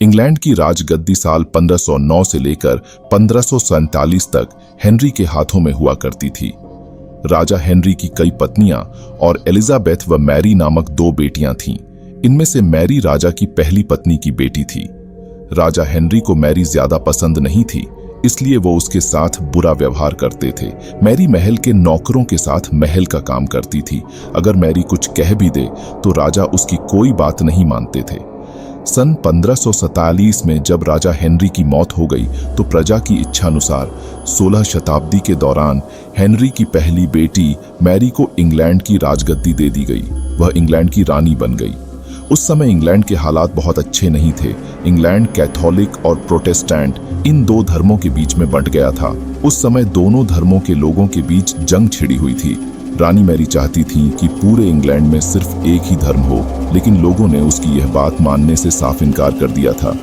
England की राजगद्दी साल 1509 से लेकर 1547 तक हेनरी के हाथों में हुआ करती थी। राजा हेनरी की कई पत्नियां और एलिजाबेथ व मैरी नामक 2 बेटियां थीं। इनमें से मैरी राजा की पहली पत्नी की बेटी थी। राजा हेनरी को मैरी ज्यादा पसंद नहीं थी, इसलिए वो उसके साथ बुरा व्यवहार करते थे। मैरी महल के नौकरों के साथ महल का काम करती थी। अगर मैरी कुछ कह भी दे तो राजा उसकी कोई बात नहीं मानते थे। सन 1547 में जब राजा हेनरी की मौत हो गई तो प्रजा की इच्छानुसार 16 शताब्दी के दौरान हेनरी की पहली बेटी मैरी को इंग्लैंड की राजगद्दी दे दी गई। वह इंग्लैंड की रानी बन गई। उस समय इंग्लैंड के हालात बहुत अच्छे नहीं थे। इंग्लैंड कैथोलिक और प्रोटेस्टेंट इन 2 धर्मों के बीच में बंट गया था। उस समय दोनों धर्मों के लोगों के बीच जंग छिड़ी हुई थी। रानी मैरी चाहती थी कि पूरे इंग्लैंड में सिर्फ एक ही धर्म हो, लेकिन लोगों ने उसकी यह बात मानने से साफ इनकार कर दिया था।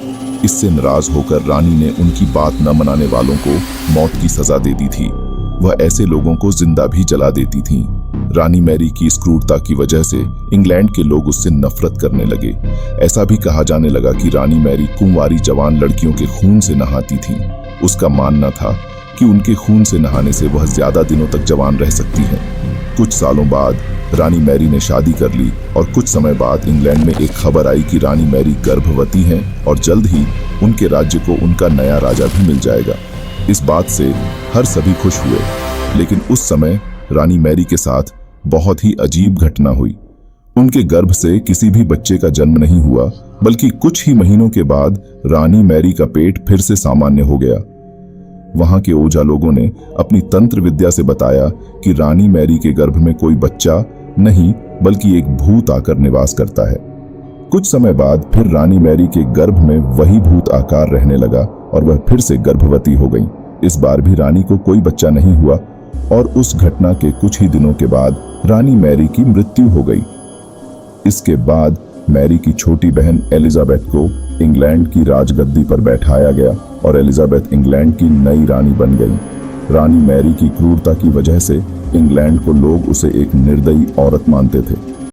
इससे नाराज होकर रानी ने उनकी बात न मनाने वालों को मौत की सजा दे दी थी। वह ऐसे लोगों को जिंदा भी जला देती थीं। रानी मैरी की इस क्रूरता की वजह से इंग्लैंड के लोग उससे नफरत करने लगे। ऐसा भी कहा जाने लगा कि रानी मैरी कुंवारी जवान लड़कियों के खून से नहाती थीं। उसका मानना था कि उनके खून से नहाने से वह ज्यादा दिनों तक जवान रह सकती हैं। कुछ सालों बाद रानी मैरी ने शादी कर ली और कुछ समय बाद इंग्लैंड में एक खबर आई कि रानी मैरी गर्भवती हैं और जल्द ही उनके राज्य को उनका नया राजा भी मिल जाएगा। इस बात से हर सभी खुश हुए, लेकिन उस समय रानी मैरी के साथ बहुत ही अजीब घटना हुई। उनके गर्भ से किसी भी बच्चे का जन्म नहीं हुआ, बल्कि कुछ ही महीनों के बाद रानी मैरी का पेट फिर से सामान्य हो गया। वहां के ओझा लोगों ने अपनी तंत्र विद्या से बताया कि रानी मैरी के गर्भ में कोई बच्चा नहीं, बल्कि एक भूत आकर निवास करता है। कुछ समय बाद फिर रानी मैरी के गर्भ में वही भूत आकार रहने लगा और वह फिर से गर्भवती हो गई। इस बार भी रानी को कोई बच्चा नहीं हुआ और उस घटना के कुछ ही दिनों के बाद रानी मैरी की मृत्यु हो गई। इसके बाद मैरी की छोटी बहन एलिजाबेथ को इंग्लैंड की राजगद्दी पर बैठाया गया और एलिजाबेथ इंग्लैंड की नई रानी बन गई। रानी मैरी की क्रूरता की वजह से इंग्लैंड को लोग उसे एक निर्दयी औरत मानते थे।